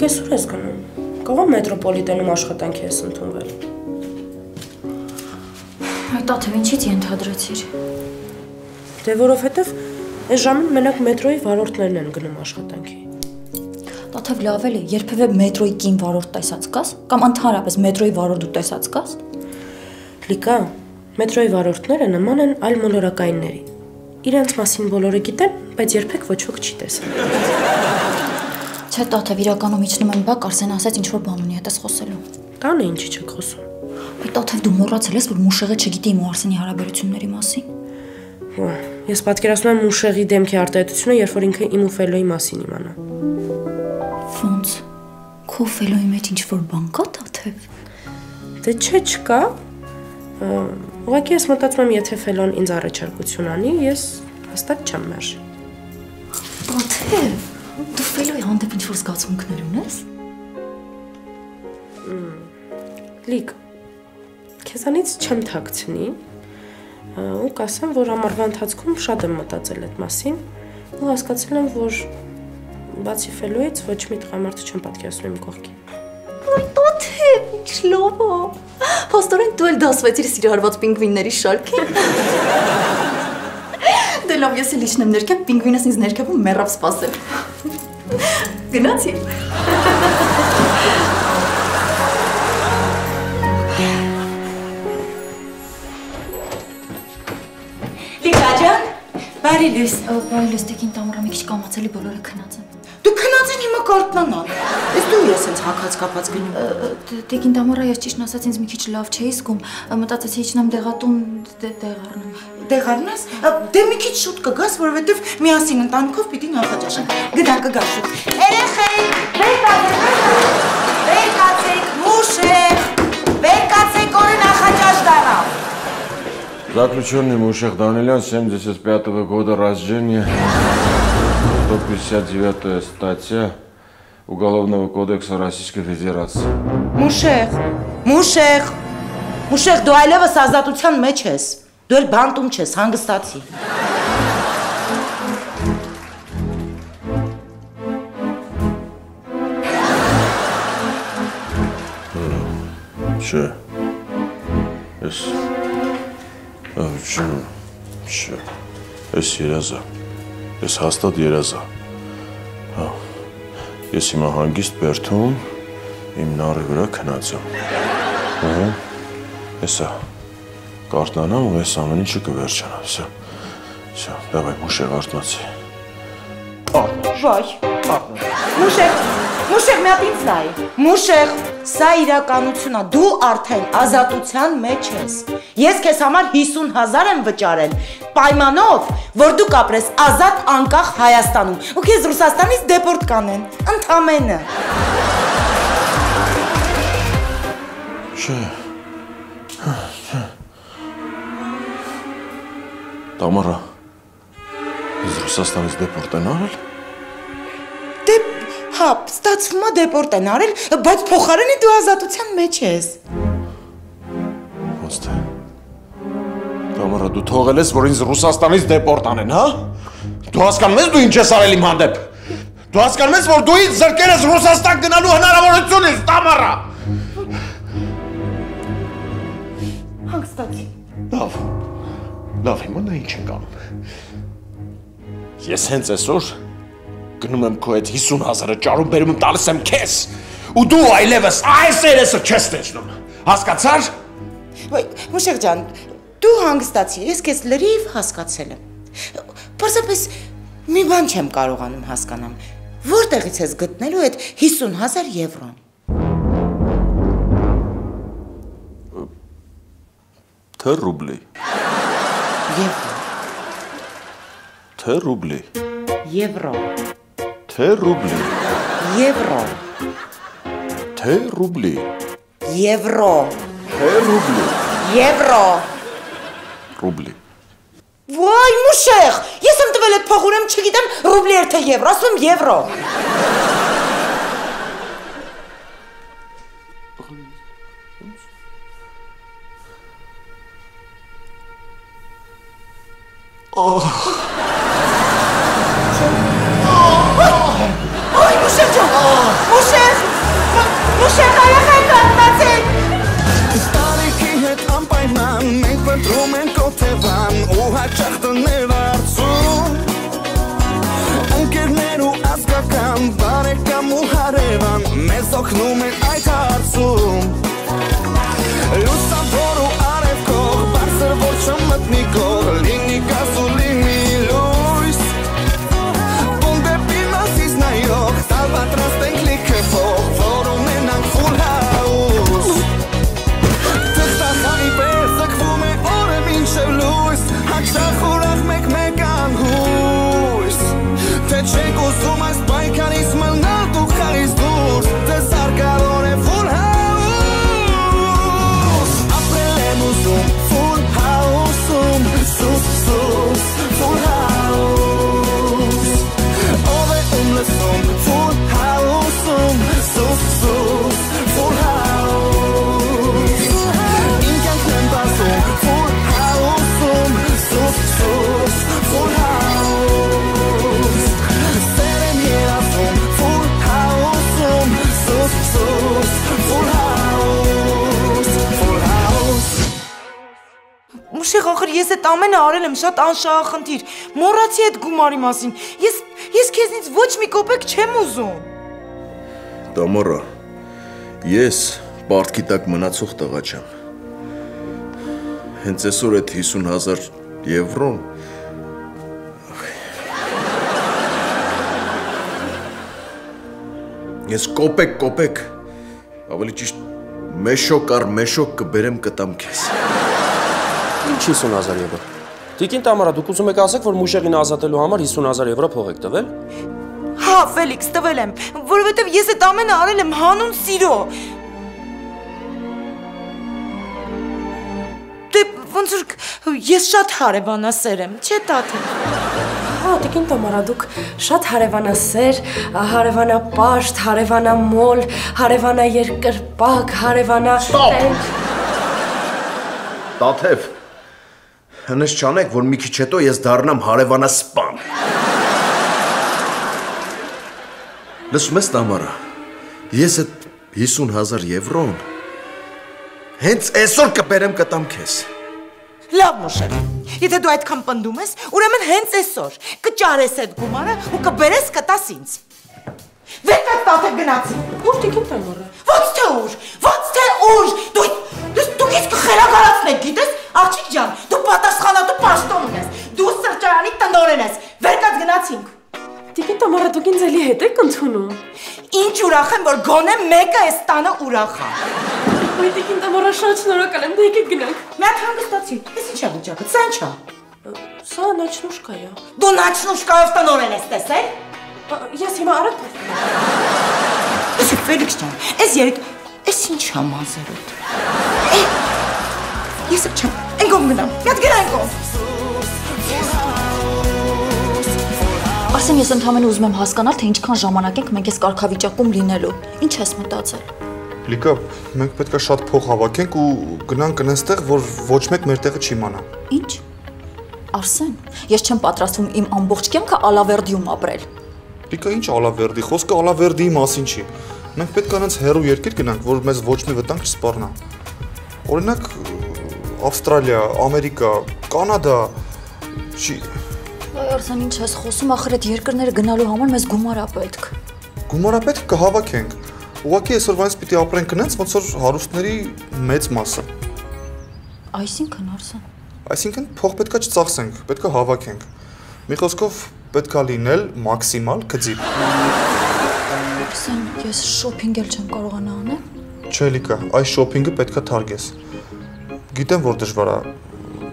Լիք ես ուր ես գնում, կարող մետրոպոլիտենում աշխատանքի ես ընդունվել։ Այդ Տաթև ինչից ենթադրեցիր։ Դե որովհետև այս ժամին մենակ մետրոյի վարորդներն են գնում աշխատանքի։ Տաթև լավ էլի, երբևէ մետրոյի կին վարորդ տեսած կաս, կամ ընդհանրապես մետրոյի վարորդ ու տեսած կաս։ Լիկա, մետրոյի վարորդները նման են այլ մոլորակայինների։ Իրենց մասին բոլորը գիտեն, բայց երբեք ոչ ոք չի տեսել։ Չէ, Տաթև իրականում իջնում եմ բակ, Արսեն ասեց ինչ-որ բան ունի հետս խոսելու։ Տանը ինչի չեք խոսում։ Այդ Տաթև դու մոռացել ես, որ Մուշեղը չգիտի իմ ու Արսենի հարաբերությունների մասին։ Ես պատկերացնում եմ Մուշեղի դեմքի արտահայտությունը, երբ որ ինքը իմ ու Ֆելոյի մասին իմանա։ Ոնց, քո Ֆելոյի մեջ ինչ-որ բան կա, Տաթև։ Դե չէ, չկա։ Ուղղակի ես մտածում եմ, եթե Ֆելոն ինձ առաջարկություն անի, ես հաստատ չեմ մերժի։ Տաթև, դու Ֆելոյի հանդեպ ինչ-որ զգացմունքներ ունես։ Լիկ, քեզանից չեմ թաքցնի ու կասեմ, որ ամառվա ընթացքում շատ եմ մտածել այդ մասին ու հասկացել եմ, որ բացի Ֆելոյից ոչ մի տղամարդ չեմ պատկերացնում իմ կողքին։ Այ Տաթև, ինչ լավ է։ Փաստորեն դու էլ դասվեցիր սիրահարված պինգվինների շարքին։ Դե լավ, ես էլ իջնեմ ներքև, պինգվինս ինձ ներքևում մեռավ սպասել։ Գնացի։ Լիկա ջան, բարի լույս։ Բարի լույս, տիկին Տամորա, մի քիչ կամացելի բոլորը քնած են։ Դու քնած են հիմա կարտնանան։ Ես դու ես հենց հակած կապած գնում։ Տիկին Տամորա, ես ճիշտն ասած ինձ մի քիչ լավ չէի զգում, մտածեցի իջնեմ դեղատուն դեղ առնեմ։ Դեղ առնես։ Դե մի քիչ շուտ կգաս, որովհետև միասին ընտանիքով պիտի նախաճաշենք։ Կգա շուտ։ Երեխեք, վեր կացեք, Մուշեղ, վեր կացեք, օրը նախաճաշ դառավ։ Заключенный Мушех Данилян, 75-го года рождения, 159-я статья Уголовного кодекса Российской Федерации. Մուշեղ, դու այլևս ազատության մեջ ես, դու էլ բանտում չես, հանգստացի։ Չէ, ես երազա, ես հաստատ երազա, ես հիմա հանգիստ բերթում, իմ նարի վրա քնացում, եսա, կարտնանամ ու ես ամեն ինչը կվերջանամ, դավայ, Մուշեղ արտնացի, Վայ, Մուշեղ, մի հատ ինձ նայ, Մուշեղ, սա իրականություն է, դու արդեն ազատության մեջ ես, ես քեզ համար 50,000 եմ վճարել, պայմանով, որ դու կապրես ազատ անկախ Հայաստանում, ու քեզ Ռուսաստանից դեպորտ կանեն, ընդամենը։ Չէ, Տամարա, ես Ռուսաստանից դեպորտ են արել։ Հա, ստացվում է դեպորտ են արել, բայց փոխարենի դու ազատության մեջ ես։ Ոնց թե։ Տամարա, դու թողել ես, որ ինձ Ռուսաստանից դեպորտ անեն, հա? Դու հասկանում ես դու ինչ ես արել իմ հանդեպ։ Դու հասկանում ես, որ դու ինձ զրկել ես Ռուսաստան գնալու հնարավորությունից, Տամարա։ Հանգստացի։ Լավ, հիմա նա ինչ ենք անում։ Ես հենց այսօր գնում եմ քո այդ 50,000-ը ճարում բերում եմ տալիս եմ քեզ, ու դու այլևս այս երեսը չես տեսնում, հասկացար։ Մուշեղ ջան, դու հանգստացի, ես քեզ լրիվ հասկացել եմ։ Պարզապես մի բան չեմ կարողանում հասկանամ, որտեղից ես գտնելու այդ 50,000 եվրոն։ Թե ռուբլի։ Թե ռուբլի։ Եվրո։ Թե ռուբլի։ Եվրո։ Թե ռուբլի։ Եվրո։ Թե ռուբլի։ Եվրո։ Ռուբլի։ Վայ, Մուշեղ, ես եմ տվել այդ փող, ուրեմն չգիտեմ ռուբլի էր թե եվրո, ասում եմ եվրո։ Ay, Մուշեղ ջան, Մուշեղ, հաճախ տներ արծում Ընկերներ ու ազգական բարեկամ ու հարևան մեզ օգնում են այդ հարցում Լուսավոր ու արևկող բարձր որ չմտնի կող լինի գազ ու լինի լույս Ում դեպի մասից նայող տալ պատրաստ ենք լիքը փող որ ունենանք full house Թղթախանի պես զգվում է օրը մինչև լույս Հաճախ ուրախ մեկ անհույս Թե չենք ուզում այս պայքարից մնալ դու խարից դուրս Թե զարգալոր է full house Ապրել եմ ուզում full house-ում Սուս, full house Ով է լսում full house-ում Սուս, full house Իմ կյանքն եմ բացում full house-ում Սուս, full house Սեր եմ երազում full house-ում Սուս, full house Մուշեղ ախր ես այդ ամենը արել եմ շատ անշահախնդիր Մոռացի այդ գումարի մասին Ես քեզնից ոչ մի կոպեկ չեմ ուզում Տամորա, ես պարտքի տակ մնացող տղա չեմ Հենց այսօր այդ 50,000 եվրոն Ես կոպեկ ավելի ճիշտ մեշոկ առ մեշոկ կբերեմ կտամ քեզ Ինչ 50,000 եվրո Տիկին Տամարա, դուք ուզում եք ասեք, որ Մուշեղին ազատելու համար 50,000 եվրո փող եք տվել Հա, Ֆելիքս, տվել եմ, որովհետև ես այդ ամենը արել եմ հանուն սիրո Դե ոնց որ ես շատ հարևանասեր եմ, չէ՞ տաթե Հա, տիկին Տամարա, դուք շատ հարևանասեր, հարևանապաշտ, հարևանամոլ, հարևանաերկրպագ, հարևանա Ստոպ Տաթև Հնես չանեք, որ մի քիչ հետո ես դառնամ հարևանասպան Լսում ես Տամարա, ես այդ 50,000 եվրոն հենց այսօր կբերեմ կտամ քեզ Լավ Մուշեղ, եթե դու այդքան պնդում ես, ուրեմն հենց այսօր կճարես այդ գումարը ու կբերես կտաս ինձ Վերքած տաթե գնացի Ուր տիկին Տամարա Ոնց թե ուր Դուք իսկ խելագարացնեք, գիտես, աղջիկ ջան, դու պատասխանատու պաշտոն ես, դու սրճարանի տնօրեն ես, վերքած գնացինք Տիկին Տամարա, դուք ինձ էլի հետ եք ընդունում Ինչ ուրախ եմ, որ գոնե մեկը այս տանը ուրախ է Ոյ տիկին Տամարա, շատ շնորհակալ եմ, դե եկեք գնանք Մի հատ հանգստացի, ես ինչ է վիճակը, սա ինչ է Սա նաչնուշկա է Դու նաչնուշկայով տնօրեն ես տեսել Ես հիմա արդ Իսկ Ֆելիքս ջան, այս երեք, այս ինչ է մազերոտ Ես չեմ, ենքով գնամ, միատ գնա ենքով Արսեն, ես ընդհանրապես ուզում եմ հասկանալ, թե ինչքան ժամանակ ենք մենք այս կարգավիճակում լինելու։ Ինչ ես մտածել։ Լիկա, մենք պետք է շատ փող հավաքենք ու գնանք այնտեղ, որ ոչ մեկ մեր տեղը չիմանա։ Ինչ։ Արսեն, ես չեմ պատրաստվում իմ ամբողջ կյանքը Ալավերդիում ապրել։ Լիկա, ինչ Ալավերդի, խոսքը Ալավերդիի մասին չի։ Մենք պետք է այնց հեռու երկիր գնանք, որ մեզ ոչ մի վտանգ չսպառնա։ Օրինակ Ավստրալիա, Ամերիկա, Կանադա, չի։ Այ Արսեն, ինչ ես խոսում, ախր այդ երկրները գնալու համար մեզ գումար է պետք։ Գումար է պետք կհավաքենք։ Ուղղակի այսօրվանից պիտի ապրենք այնց, ոնց որ հարուստների մեծ մասը։ Այսինքն Արսեն։ Այսինքն փող պետքա չծախսենք, պետքա հավաքենք։ Մի խոսքով պետքա լինել մաքսիմալ գծի։ Արսեն, ես շոփինգ էլ չեմ կարողանա անել։ Չէ, Լիկա, այս շոփինգը պետքա թարգես։ Գիտեմ, որ դժվար է,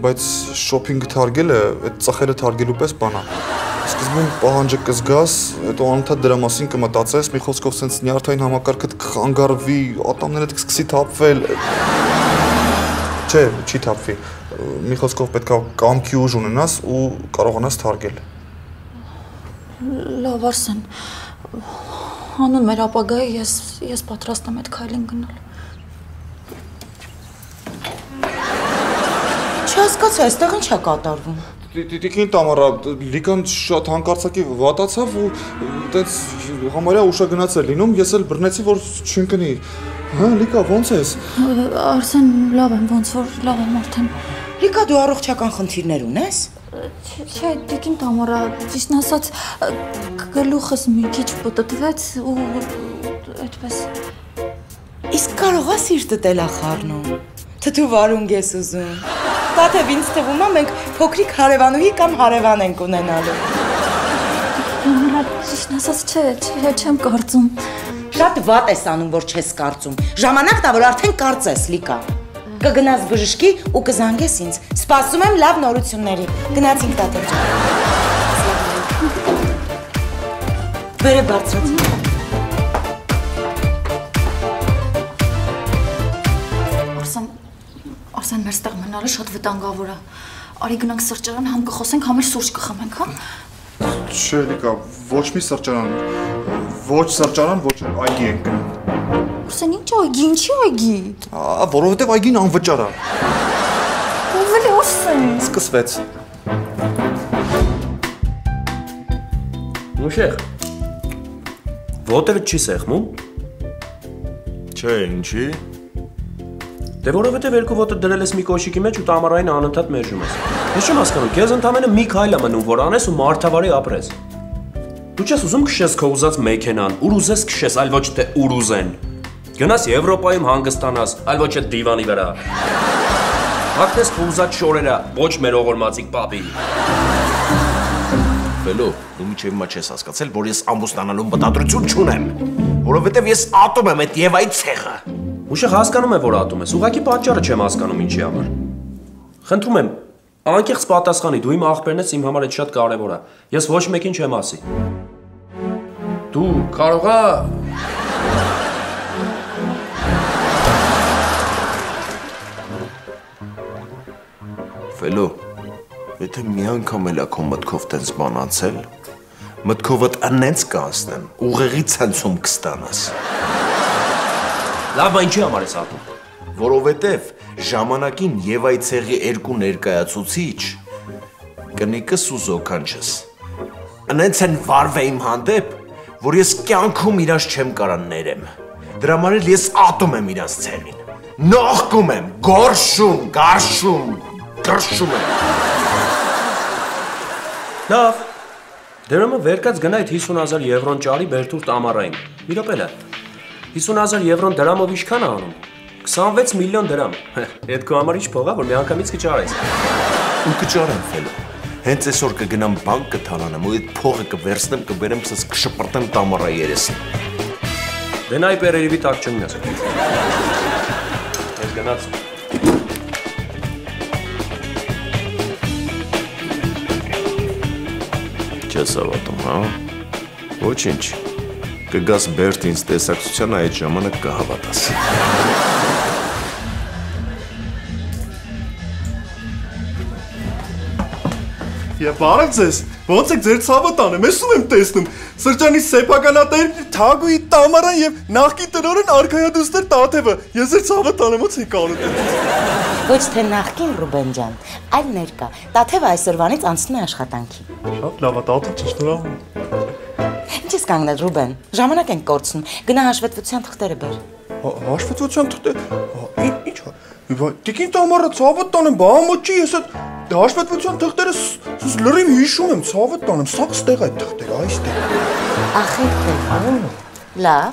բայց շոփինգը թարգելը, այդ ծախերը թարգելու պես բան է։ Սկզբում պահանջը կզգաս, հետո անընդհատ դրա մասին կմտածես, մի խոսքով սենց նյարդային համակարգը կխանգարվի, ատամներդ կսկսի թափվել։ Չէ, չի թափվի։ Մի խոսքով պետքա կամքի ուժ ունենաս ու կարողանաս թարգել։ Լավ Արսեն, հանուն մեր ապագայի ես պատրաստ եմ այդ քայլին գնալ։ Չհասկացա, այստեղ ինչ է կատարվում։ Տիկին Տամարա, Լիկան շատ հանկարծակի վատացավ ու այդպես համարյա ուշագնաց է լինում, ես էլ բռնեցի, որ չընկնի։ Հա, Լիկա, ո՞նց ես։ Արսեն, լավ եմ, ոնց որ լավ եմ արդեն։ Լիկա, դու առողջական խնդիրներ ունես։ Չէ, դեկին Տամարա, ճիշտ ասած, գլուխս մի քիչ պտտվեց ու այդպես։ Իսկ կարող ես սիրտդ էլ ախառնում։ Թթու վարունգ ես ուզում։ Տաթև ինձ թվում է մենք փոքրիկ հարևանուհի կամ հարևան ենք ունենալու։ Ճիշտ ասած, չէ, չեմ կարծում։ Շատ վատ ես անում, որ չես կարծում։ Ժամանակն է, որ արդեն կարծես, Լիկա։ Կգնաս բժշկի ու կզանգես ինձ։ Սպասում եմ լավ նորությունների։ Գնացինք Տաթև ջան։ Վերը բարձրացինք։ Արսեն մեր ստեղ մնալը շատ վտանգավոր է։ Արի գնանք սրճարան, համ կխոսենք, համ էլ սուրճ կխմենք, հա։ Չէ, Լիկա, ոչ մի սրճարան, ոչ սրճարան, ոչ այգի ենք գնում։ Արսեն, ինչ այգի, ինչի այգի։ Որովհետև այգին անվճար է։ Ով էլի Արսեն։ Սկսվեց։ Մուշեղ, ոտերը չի սեղմում։ Չէ, ինչի։ Դե որովհետև երկու ոտը դրել ես մի կոշիկի մեջ ու Տամարային անընդհատ մերժում ես։ Ես չեմ հասկանում, քեզ ընդամենը մի քայլ է մնում, որ անես ու մարդավարի ապրես։ Դու չես ուզում քշես քո ուզած մեքենան, ուր ուզես քշես, այլ ոչ թե ուր ուզեն։ Գնաս Եվրոպայում հանգստանաս, այլ ոչ թե դիվանի վրա։ Հագնես քո ուզած շորերը, ոչ մեր ողորմածիկ պապի։ Վելո, դու միջև հիմա չես հասկացել, որ ես ամուսնանալու մտադրություն չունեմ, որովհետև ես ատում եմ այդ Եվայի ցեղը։ Մուշեղ հասկանում եմ, որ ատում ես, ուղղակի պատճառը չեմ հասկանում ինչի համար։ Խնդրում եմ, անկեղծ պատասխանի, դու իմ աղբերն ես, իմ համար այդ շատ կարևոր է։ Ես ոչ մեկին չեմ ասի։ Դու կարող ես Վելո, եթե մի անգամ էլ ակո մտքով տենց բան անցել, մտքովդ անենց կանցնեմ, ուղեղի ցնցում կստանաս։ Լավ, ինչի համար ես ատում։ Որովհետև ժամանակին Եվայի ցեղի երկու ներկայացուցիչ կնիկս ու զոքանչս անենց են վարվել իմ հանդեպ, որ ես կյանքում իրաց չեմ կարան ներեմ։ Դրա համար էլ ես ատում եմ իրաց ցեղին։ Նողկում եմ, գորշում, գարշում, գրշում եմ։ Լավ։ Դերոմը վերկած գնա այդ 50,000 եվրոն ճարի Բերթուր Տամարային։ Մի րոպե։ 50,000 եվրոն դրամով ինչքան է անում։ 26 միլիոն դրամ։ Այդ քո համար ինչ փող է, որ մի անգամից կճարես։ Ու կճարեմ Ֆելո։ Հենց այսօր կգնամ բանկ կթալանեմ ու այդ փողը կվերցնեմ, կբերեմ ցած կշպրտեմ Տամարայի երեսին։ Դե նայ պերերիվի տակ չնյաս։ Ես գնաց։ Չես հավատում, հա։ Ոչինչ։ Կգաս Բերտ ինձ տեսակցության այդ ժամանակ կհավատաս։ Եվ բարև ձեզ, ոնց եք ձեր ցավը տանեմ, ես ում եմ տեսնում, սրճանի սեփականատեր Թագուի Տամարան և նախկին տնօրեն արքայադուստր Տաթևը, ես ձեր ցավը տանեմ, ոնց եք անում։ Ոչ թե նախկին Ռուբեն ջան, այլ ներկա, Տաթևը այսօրվանից անցնում է աշխատանքի։ Շատ լավ է, Տաթև շնորհակալ։ Ինչ ես կանգնել Ռուբեն, ժամանակ ենք կորցնում, գնա հաշվետվության թղթերը բեր։ Հաշվետվության թղթերը, ինչ է, տիկին Տամարը ցավը տանեմ, բա ամոչի ես այդ հաշվետվության թղթերը լրիվ հիշում եմ, ցավը տանեմ, սա ստեղ այդ թղթերը, այստեղ։ Ախիվ տեղ, լավ։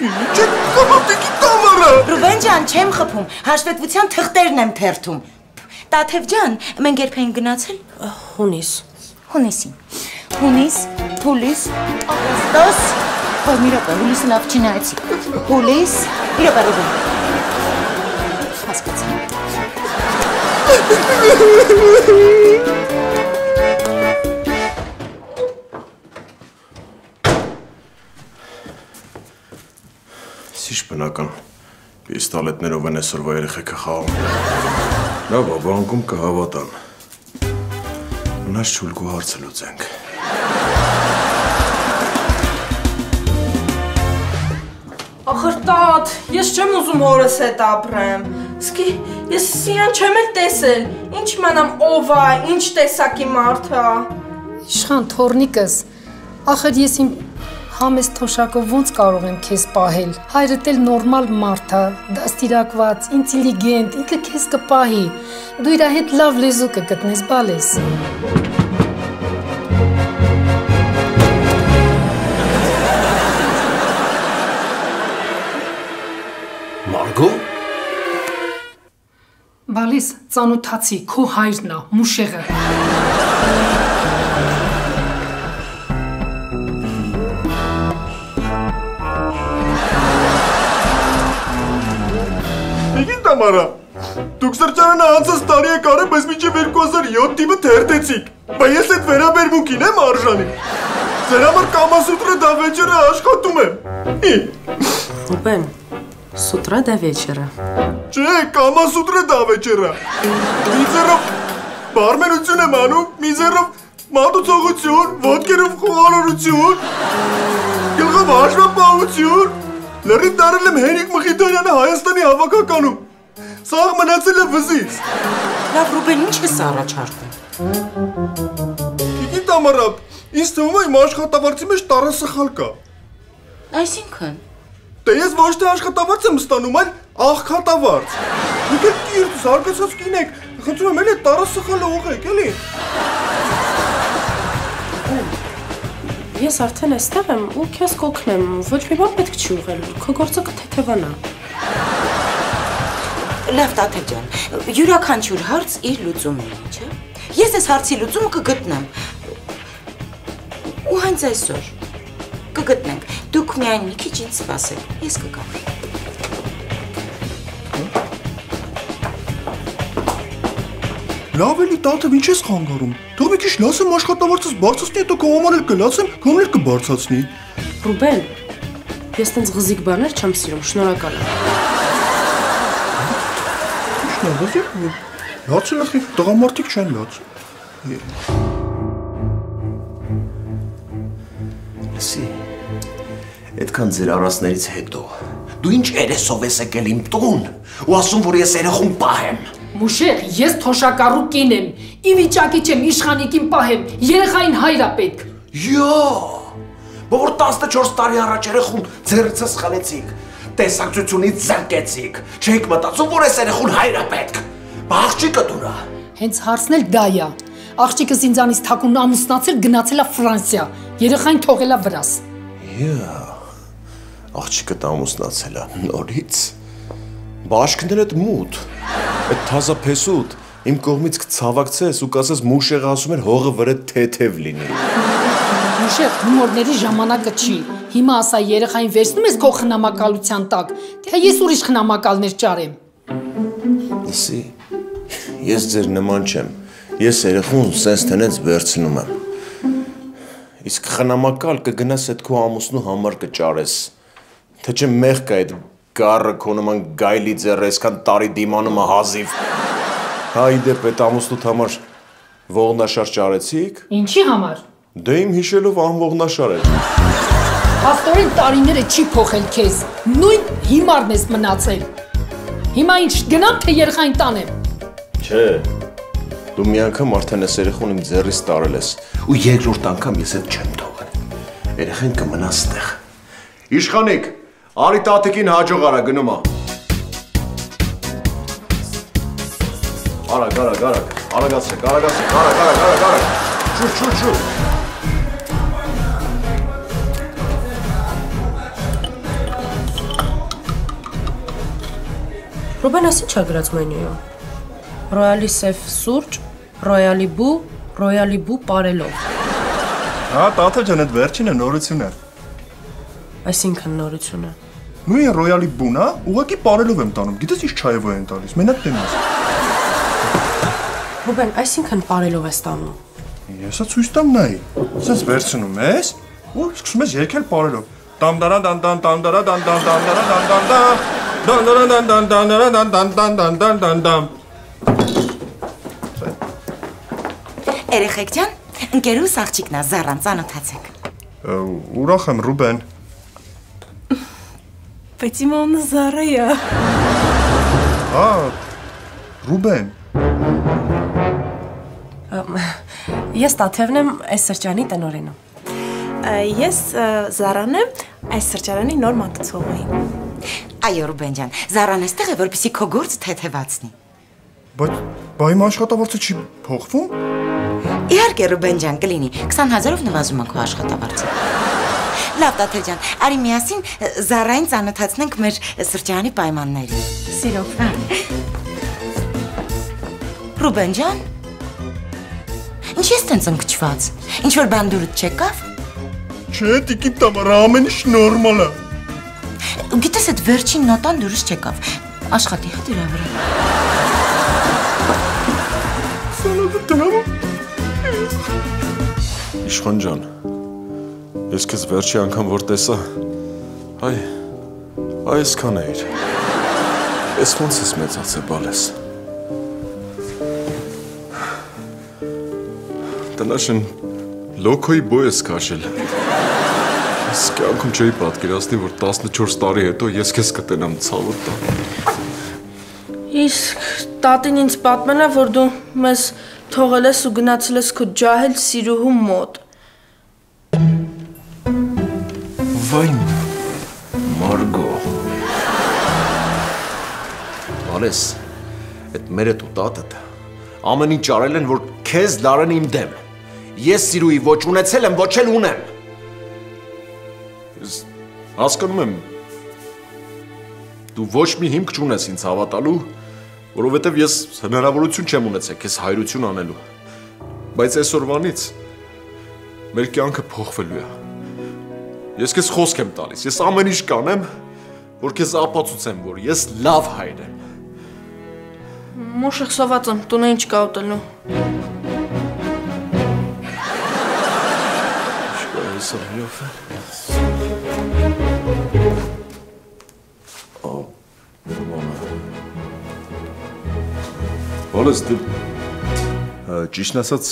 Ինչ է կամա տիկին Տամարը։ Ռուբեն ջան, չեմ խփում, հաշվետվության թղթերն եմ թերթում։ Տաթև ջան, մենք երբ ենք գնացել։ Հունիս։ Հունիսին։ Հունիս, հուլիս, օգոստոս, ոյ մի րոպե, հուլիսը լավ չնայեցի։ Հուլիս, մի րոպե Ռուբեն։ Հասկացա։ Սիշ բնական, պիստոլետներով են այսօրվա երեխեքը խաղում։ Լավ, բանկում կհավատան։ Մնաց չուլգու հարցը լուծենք։ Ախր տատ, ես չեմ ուզում հորս հետ ապրեմ։ Սկի, ես սիրան չեմ էլ տեսել։ Ինչ իմանամ ով է, ինչ տեսակի մարդ է։ Իշխան, թորնիկս, ախր ես իմ Համեստ թոշակով ոնց կարող եմ քեզ պահել։ Հայրդ էլ նորմալ մարդ է, դաստիարակված, ինտելիգենտ, ինքը քեզ կպահի։ Դու իր հետ լավ լեզու կգտնես, բալես։ Մարգո։ Բալես, ծանոթացի, քո հայրն է, Մուշեղը։ Տամարա, դուք սրճարանը անցած տարի եք արել, բայց մինչև 2007 թիվը թերթեցիք, բայց ես այդ վերաբերմունքին եմ արժանի։ Ձեր համար կամասուտրը դա վեճերը աշխատում եմ։ Ռուբեն, սուտրա դա վեճերը։ Չէ, կամասուտրը դա վեճերը։ Միզերով բարմենություն եմ անում, միզերով մատուցողություն, ոտքերով խոհարարություն, գլխով հաշվապահություն, լրիվ դարել եմ Հենիկ Մխիթարյանը Հայաստանի հավաքականում։ Սաղ մնացել է վզից։ Լավ, Ռուբեն, ինչ ես առաջարկում։ Գիտի Տամարա, ինձ թվում է իմ աշխատավարձի մեջ տառը սխալ կա։ Այսինքն։ Դե ես ոչ թե աշխատավարձ եմ ստանում, այլ աղքատավարձ։ Դուք եք կիրթ, զարգացած կին եք, խնդրում եմ էլի տառը սխալը ուղղեք, էլի։ Ես արդեն այստեղ եմ ու քեզ կօգնեմ, ոչ մի բան պետք չի ուղղել, քո գործը կթեթևանա։ Լավ Տաթև ջան, յուրաքանչյուր հարց իր լուծումն ունի, չէ՞։ Ես այս հարցի լուծումը կգտնեմ։ Ու հենց այսօր կգտնենք։ Դուք միայն մի քիչ ինձ սպասեք, ես կգամ։ Լավ էլի Տաթև, ինչ ես խանգարում։ Թող մի քիչ լասեմ աշխատավարձս բարձրացնի, հետո քո համար էլ կլացեմ, քոներ կբարձրացնի։ Ռուբեն, ես տենց ղզիկ բաներ չեմ սիրում, շնորհակալ եմ։ Լացը լխի, տղամարդիկ չեն լաց։ Լսի, այդքան ձեր առածներից հետո, դու ինչ երեսով ես եկել իմ տուն ու ասում, որ ես երեխուն պահեմ։ Մուշեղ, ես թոշակառու կին եմ, ի վիճակի չեմ իշխանիկին պահեմ, երեխային հայր է պետք։ Որ 14 տարի առաջ երեխուն ձեռքցս խլեցիք, տեսակցությունից զրկեցիք, չեք մտածում, որ այս երեխուն հայր է պետք։ Բա աղջիկը դուրա։ Հենց հարցն էլ դա է։ Աղջիկս ինձանից թաքուն ամուսնացել գնացել է Ֆրանսիա, երեխային թողել է վրաս։ Աղջիկը ամուսնացել է նորից։ Բա աշկներդ մութ։ Այդ թազա փեսուտ իմ կողմից կցավակցես ու կասես Մուշեղը ասում էր հողը վրա թեթև լինի։ Մուշեղ, հումորների ժամանակը չի։ Հիմա ասա երեխային վերցնում ես քո խնամակալության տակ, թե ես ուրիշ խնամակալներ ճարեմ։ Լսի, ես ձեր նման չեմ։ Ես երեխուն սենց տենց վերցնում եմ։ Իսկ խնամակալ կգնաս այդ քո ամուսնու համար կճարես։ Թե չէ մեղք է այդ գառը քո նման գայլի ձեռը այսքան տարի դիմանում է հազիվ։ Հայ դեպ այդ ամուսնուդ համար ողնաշար ճարեցիք։ Ինչի համար։ Դե իմ հիշելով անողնաշար էր։ Աստորեն տարիները չի փոխել քեզ, նույն հիմարն ես մնացել։ Հիմա ինչ գնամ թե երեխային տանեմ։ Չէ, դու մի անգամ արդեն ես երեխուն իմ ձեռից տարել ես ու երկրորդ անգամ ես այդ չեմ թողել։ Երեխան կմնա ստեղ։ Իշխանիկ, արի տատիկին հաջող արա գնում է։ Արագ, արագացեք, արագ։ Շուտ։ Ռուբեն, ասի չա գրած մենյուում։ Ռոյալի սև սուրճ, ռոյալի բու պարելով։ Հա, Տաթև ջան, այդ վերջինը նորություն է։ Այսինքն նորություն է։ Նույն ռոյալի բուն, հա, ուղղակի պարելով եմ տանում։ Գիտես ինչ չայով են տալիս։ Մենակ տենես։ Ռուբեն, այսինքն պարելով ես տանում։ Եսա ցույց տամ նայի։ Սենց վերցնում ես ու սկսում ես եկել պարելով։ Երեխեք ջան, ընկերուս աղջիկն է, Զարան, ծանոթացեք։ Ուրախ եմ, Ռուբեն։ Բայց իմ անունը Զարա է։ Հա, Ռուբեն։ Ես Տաթևն եմ այս սրճանի տնօրենը։ Ես Զարան եմ, այս սրճարանի նոր մատուցողը եմ։ Այո, Ռուբեն ջան, Զարան էստեղ է, որպեսզի քո գործը թեթևացնի։ Բայց իմ աշխատավարձը չի փոխվում։ Իհարկե, Ռուբեն ջան, կլինի 20,000-ով նվազում է քո աշխատավարձը։ Լավ, Տաթև ջան, արի միասին Զարային ծանոթացնենք մեր սրճարանի պայմաններին։ Սիրով։ Ռուբեն ջան, ինչ ես տենց ընկճված։ Ինչ որ բան դուրդ չեկավ։ Չէ, տիկին Տամարա, ամեն ինչ նորմալ է։ Գիտես, այդ վերջին նոտան դուրս չեկավ։ Աշխատի հա դրա վրա։ Իշխան ջան, ես քեզ վերջի անգամ որ տեսա, այսքան էիր։ Ես ոնց ես մեծացել բալես։ Տնաշն լոքոյի բոյ ես քաշել։ Ես կյանքում չէի պատկերացնի, որ 14 տարի հետո ես քեզ կտենամ ցավոտ տան։ Իսկ տատին ինձ պատմել է, որ դու մեզ թողել ես ու գնացել ես քո ջահել սիրուհու մոտ։ Վայ Մարգո։ Բալես, այդ մերդ ու տատդ ամեն ինչ արել են, որ քեզ դարեն իմ դեմ։ Ես սիրուհի ոչ ունեցել եմ, ոչ էլ ունեմ։ Ես հասկանում եմ, դու ոչ մի հիմք չունես ինձ հավատալու, որովհետև ես հնարավորություն չեմ ունեցել քեզ հայրություն անելու։ Բայց այսօրվանից մեր կյանքը փոխվելու է։ Ես քեզ խոսք եմ տալիս, ես ամեն ինչ կանեմ, որ քեզ ապացուցեմ, որ ես լավ հայր եմ։ Մոշեղ սոված եմ, տունը ինչ կա ուտելու։ Բալես, ճիշտն ասած,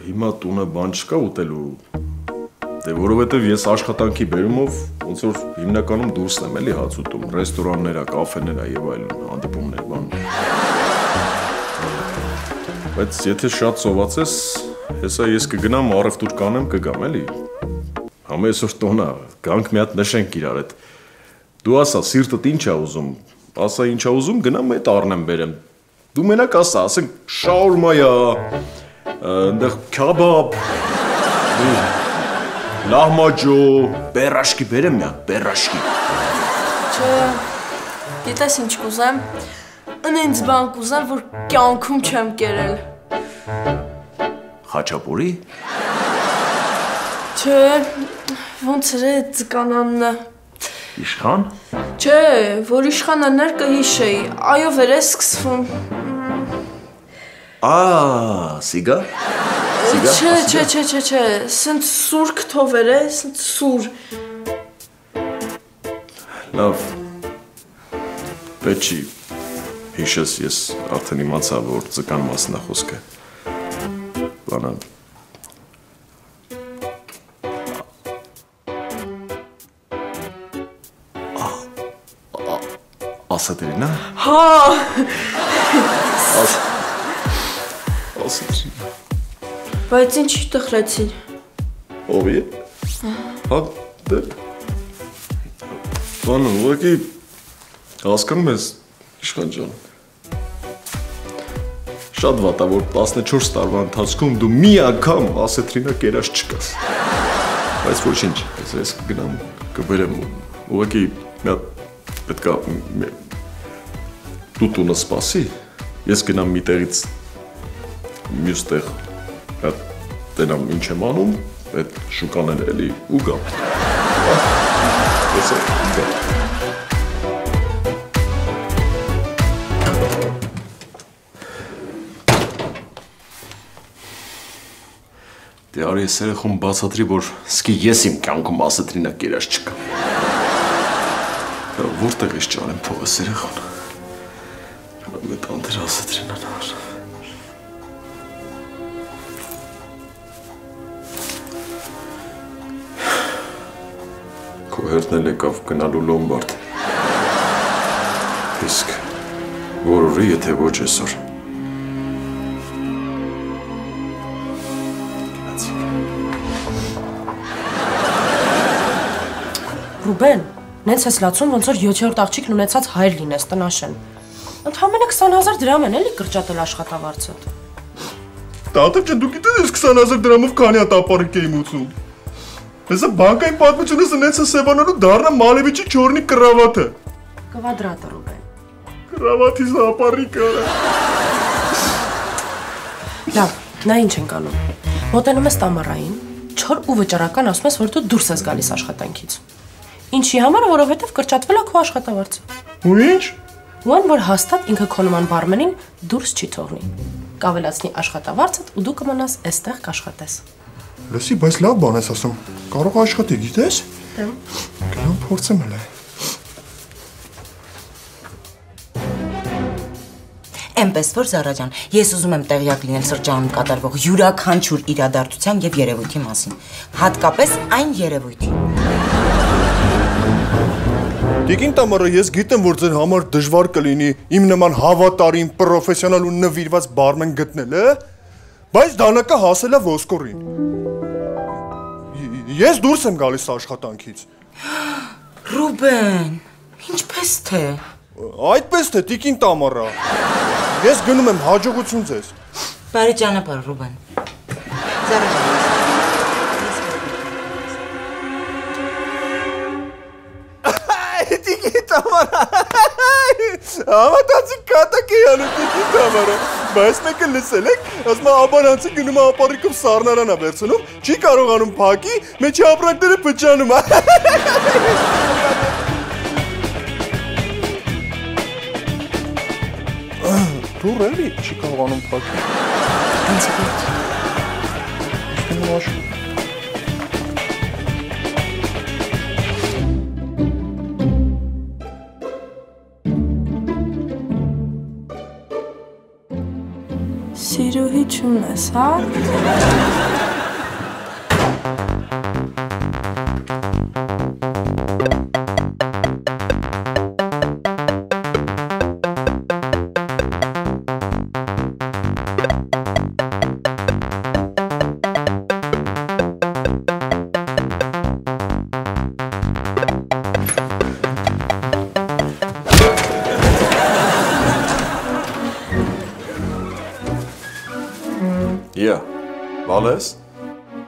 հիմա տունը բան չկա ուտելու, որովհետև ես աշխատանքի բերումով ոնց որ հիմնականում դուրսն եմ էլի հաց ուտում, ռեստորանները, կաֆեները եւ այլն, հանդիպումներ, բան։ Բայց եթե շատ սոված ես, հեսա ես կգնամ առևտուր կանեմ, կգամ էլի։ Համը այսօր տոն է, գանք մի հատ նշենք իրար հետ։ Դու ասա, սիրտդ ինչ է ուզում, ասա ինչ է ուզում, գնամ այդ առնեմ բերեմ։ Դու մենակ ասա, ասենք շաուրմայա, այնտեղ քաբաբ, լահմաջո, բերաշկի բերեմ մի հատ, բերաշկի։ Չէ, գիտես ինչ կուզեմ, ինձ բան կուզեմ, որ կյանքում չեմ կերել։ Խաչապուրի։ Չէ, ոնց էր է ձկանաննը։ Իշխան։ Չէ, որ իշխանը ներկը հիշեի, այո վեր է սկսվում։ Սիգա։ Չէ, սենց սուր կթովեր է, սենց սուր։ Լավ, պետք չի հիշես, ես արդեն իմացա, որ ձկան մասն է խոսքը։ Բանը։ Ասատրինա։ Հա։ Ասատրինա։ Բայց ինչի տխրեցին։ Ով է։ Հա, դե։ Բանը, ուղղակի հասկանում ես, Իշխան ջան։ Շատ վատ է, որ 14 տարվա ընթացքում դու մի անգամ ասետրինա կերած չկաս։ Բայց ոչինչ, ես կգնամ, կբերեմ, ուղղակի պետք է դու տունը սպասի, ես գնամ մի տեղից մյուս տեղ տենամ ինչ եմ անում, այդ շուկաները էլի ու գամ։ Ես գամ։ Դե արի ես երեխում բացատրի, որ սկի ես իմ կյանքում ասետրինա կերած չկամ։ Որտեղ ես ճարեմ փողս երեխուն։ Մետ անտեր ասետրինանար։ Քո հերթն էլ եկավ գնալու Լոմբարդ։ Իսկ որորի եթե ոչ այսօր։ Գնացիք։ Ռուբեն, նենց ես լացում, ոնց որ 7-րդ աղջիկն ունեցած հայր լինես տնաշեն։ Ընդհանրապես 20,000 դրամ են էլի կրճատել աշխատավարձը։ Տատը ջան, դու գիտես ես 20,000 դրամով քանի հատ ապարիկ եմ ուծում։ Հեսա բանկային պատմությունս նենց է սևանալու դառնա Մալևիչի չորնի կրավատը։ Կվադրատը Ռուբեն։ Կրավատից ապարիկը։ Լավ, նա ինչ ենք անում։ Մոտենում ես Տամարային, չոր ու վճռական ասում ես, որ դու դուրս ես գալիս աշխատանքից։ Ինչի համար, որովհետև կրճատվել է քո աշխատավարձը։ Ու ինչ։ Ու այն, որ հաստատ ինքը քո նման բարմենին դուրս չի թողնի։ Կավելացնի աշխատավարձդ ու դու կմնաս այստեղ կաշխատես։ Լսի, բայց լավ բան ես ասում։ Կարող աշխատի, գիտես։ Գնամ փորձեմ հələ։ Էնպես որ Զարա ջան, ես ուզում եմ տեղյակ լինել սրճարանում կատարվող յուրաքանչյուր իրադարձության եւ երևույթի մասին, հատկապես այն երևույթի։ Տիկին Տամարա, ես գիտեմ, որ ձեր համար դժվար կլինի իմ նման հավատարիմ, պրոֆեսիոնալ ու նվիրված բարմեն գտնելը, բայց դանակը հասել է ոսկորին։ Ես դուրս եմ գալիս աշխատանքից։ Ռուբեն, ինչպես թե։ Այդպես թե, տիկին Տամարա։ Ես գնում եմ հաջողություն ձեզ։ Բարի ճանապարհ, Ռուբեն։ Զարա ջան։ Տիկին Տամարա։ Համատացի կատակ է անում տիկին Տամարա։ Բայց մեկը լսել եք, ասում է աբարանցի գնում է ապարիկով սառնարան է վերցնում, չի կարողանում փակի, մեջի ապրանքները փչանում է։ Դու ռելի չի կարողանում փակի։ Անցի գոտ։ Սիրուհի չունես, հա։ Բալես,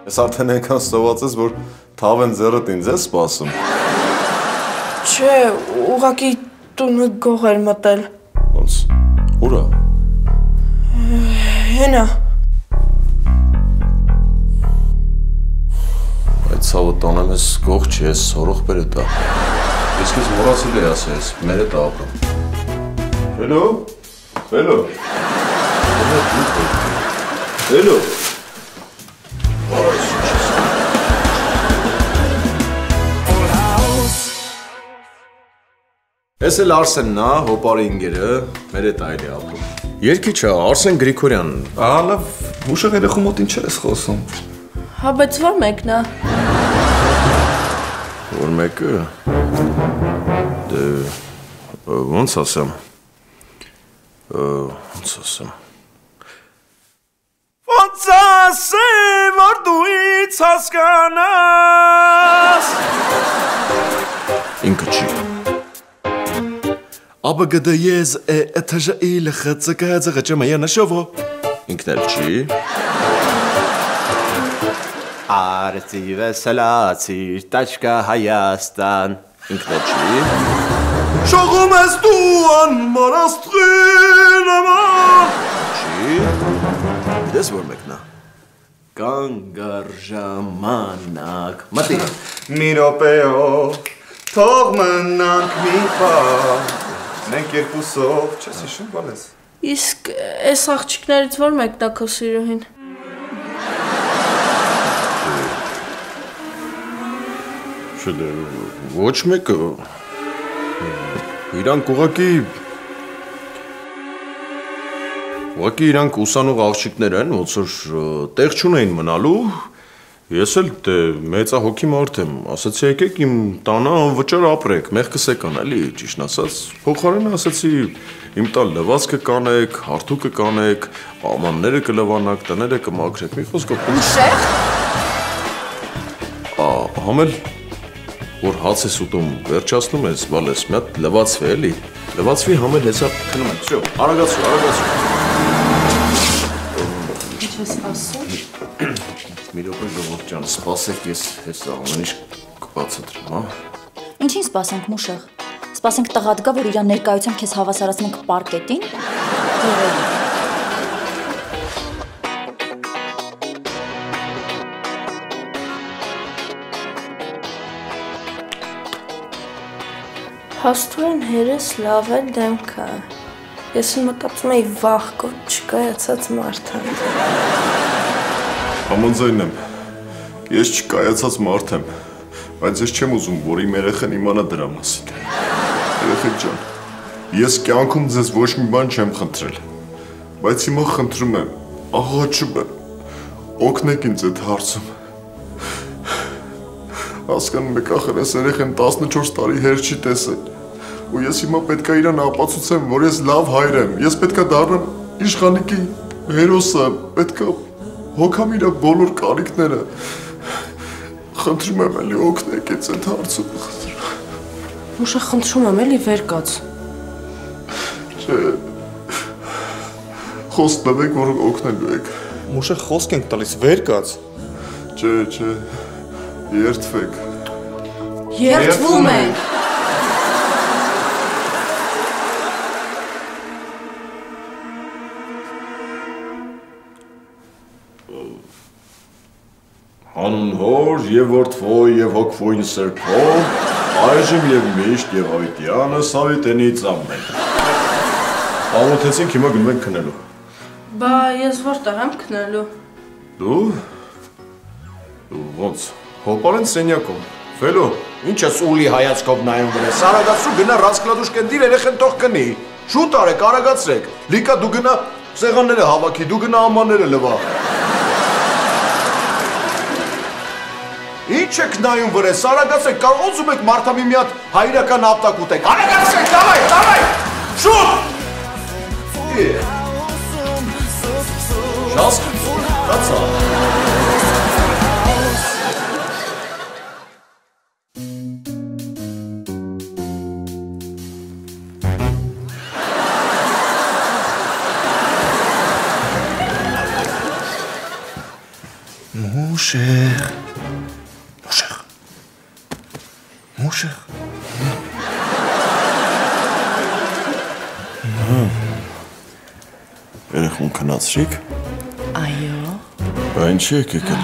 ես արդեն ենքան ստոված ես, որ թավեն ձերըտ ինձ ես սպասում։ Չէ, ուղղակի տունը գող էր մտել։ Ոնց, ուրա։ Հենա։ Այդ ցավը տանեմ ես գող չի, ես սորող բերետ է։ Ես քեզ մոռացել էի ասել, ես մերետ է ապրում։ Հելո, հելո։ Հելո։ Ես էլ Արսենն է, հոպարի ինգերը, մեր հետ այլ է ապրում։ Երգիչը Արսեն Գրիգորյան։ Ահա լավ, ուշեղ երեխու մոտ ինչ ես խոսում։ Հա, բայց որ մեկն է։ Որ մեկը։ Դե ոնց ասեմ։ Ոնց ասեմ։ Ոնց ասեմ, որ դու ինձ հասկանաս։ Ինքը չի։ Ապգդը ես էթաժայի լխծկը ճմայա նշովո։ Ինքն էլ չի։ Արցի վեսելացի տաչկա Հայաստան։ Ինքն էլ չի։ Շողում ես դու անմար աստղին աման։ Չի։ Դες որ մեկնա։ Կանգար ժամանակ։ Մտի։ Մի րոպեով թող մնանք մի պահ։ Մենք երկուսով, չես հիշում, բալես։ Իսկ այս աղջիկներից որ մեկն է քո սիրուհին։ Չէ, ոչ մեկը։ Իրանք ուղղակի իրանք ուսանող աղջիկներ են, ոնց որ տեղ չունեին մնալու։ Ես էլ դե մեծահոգի մարդ եմ, ասացի եկեք իմ տանը անվճար ապրեք, մեղքս եկան էլի, ճիշտ ասած, փոխարենը ասացի իմ տան լվացքը կանեք, հարթուկը կանեք, պայմանները կլվանաք, տները կմաքրեք, մի խոսքով։ Ուշեղ։ Համել որ հաց ես ուտում, վերջացնում ես, բալես, մի հատ լվացվի էլի։ Լվացվի համել հեսա քնում ենք, всё, արագացրու, արագացրու։ Ինչ ես ասում։ Մի րոպե ժողովուրդ ջան, սպասեք, ես հեսա ամեն ինչ կբացատրեմ, հա։ Ինչին սպասենք, Մուշեղ։ Սպասենք տղատ գա, որ իր ներկայությամբ քեզ հավասարացնենք պարկետին։ Հաստորեն հերես լավ է դեմքը։ Ես մտածում էի վախ կոչ չկայացած մարդ եմ։ Համաձայն եմ։ Ես չկայացած մարդ եմ, բայց ես չեմ ուզում, որ իմ երեխան իմանա դրա մասին։ Երեխեք ջան, ես կյանքում ձեզ ոչ մի բան չեմ խնդրել, բայց հիմա խնդրում եմ, աղաչում եմ, օգնեք ինձ այդ հարցում։ Հասկանում եք, ախր ես երեխան 14 տարի հեր չի տեսել, ու ես հիմա պետք է իրան ապացուցեմ, որ ես լավ հայր եմ, ես պետք է դառնամ իշխանիկի հերոսը, պետք է հոգամ իրա բոլոր կարիքները։ Խնդրում եմ էլի օգնեք ինձ այդ հարցում։ Մուշեղ խնդրում եմ էլի վեր կաց։ Չէ, խոսք տվեք, որ օգնելու եք։ Մուշեղ խոսք ենք տալիս, վեր կաց։ Չէ, չէ, երդվեք։ Երդվում ենք։ Հանուն հոր և որդվո և հոգվոյն սրբո, այժմ և միշտ և հավիտյանը սավիտենից ամեն։ Ամոթեցինք, հիմա գնում ենք քնելու։ Բա ես որտեղ եմ քնելու։ Դու ոնց, հոպարեն սենյակում, վելո, ինչ ես ուլի հայացքով նայում վրես, արագացրու գնա ռասկլադուշ կնդիր երեխեն տող կնի, շուտ արեք, արագացրեք, լիկա դու գնա սեղանները հավաքի, դու գնա ամանները լվա։ Ինչ եք նայում վրես, արագացրեք, կարող ուզում եք մարդամի մի հատ հայրական ապտակ ուտեք, արագացրեք, դավայ, դավայ, շուտ։ Շասկ, կացա։ Մուշեղ, մուշեղ, մուշեղ։ Երեխուն քնացրիք։ Այո, Բա ինչի եք եկել։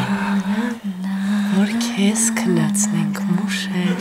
որ քեզ քնացնենք, Մուշեղ։